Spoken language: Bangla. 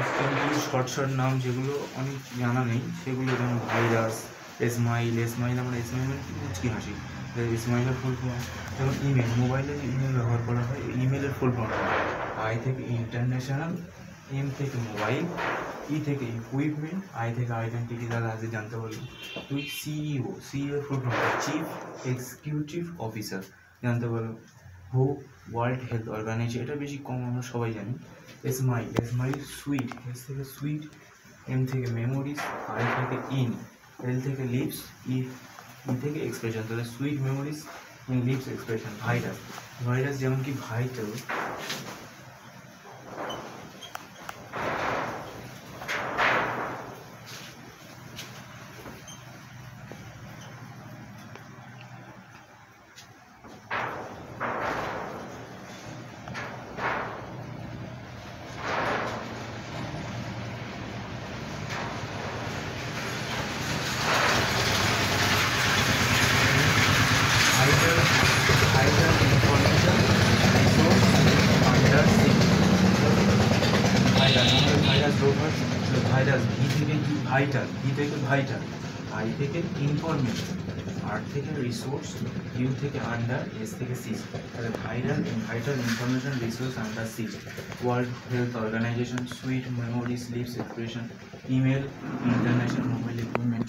আজকাল কিছু শর্ট শর্ট নাম যেগুলো অনেক জানা নেই সেগুলো, যেমন ভাইরাস, স্মাইল। আমরা স্মাইল মানে কি মুচকি হাসি, স্মাইলের ফুল ফর্ম। যেমন ইমেল, মোবাইলে যে ইমেল ব্যবহার করা হয়, ইমেলের ফুল ফর্ম আই থেকে ইন্টারন্যাশনাল, এম থেকে মোবাইল, ই থেকে ইকুইপমেন্ট, আই থেকে আইডেন্টিটি। তাহলে আজকে জানতে পারলাম। তুই CEO, CEO full form chief executive officer, জানতে পারলাম। হু, ওয়ার্ল্ড হেলথ অর্গানাইজেশন, এটা বেশি কম আমরা সবাই জানি। স্মাইল, স্মাইল সুইট, এস থেকে সুইট, এম থেকে মেমোরিজ, আই থেকে ইন, এল থেকে লিপস, ই থেকে এক্সপ্রেশন। তাহলে sweet memories in lips expression. Virus, virus যেমন কি vital, information resource under sea. Virus, আমাদের ভাইরাস রোগ হয়। ভাইরাস ভি থেকে কি ভাইটাল, ভি থেকে ভাইটাল, আই থেকে ইনফরমেশন, আর থেকে রিসোর্স, ইউ থেকে আন্ডার, এস থেকে সিজ। তাহলে viral, vital information resource under seas. World health organization, sweet memory slips expression, email, international mobile equipment.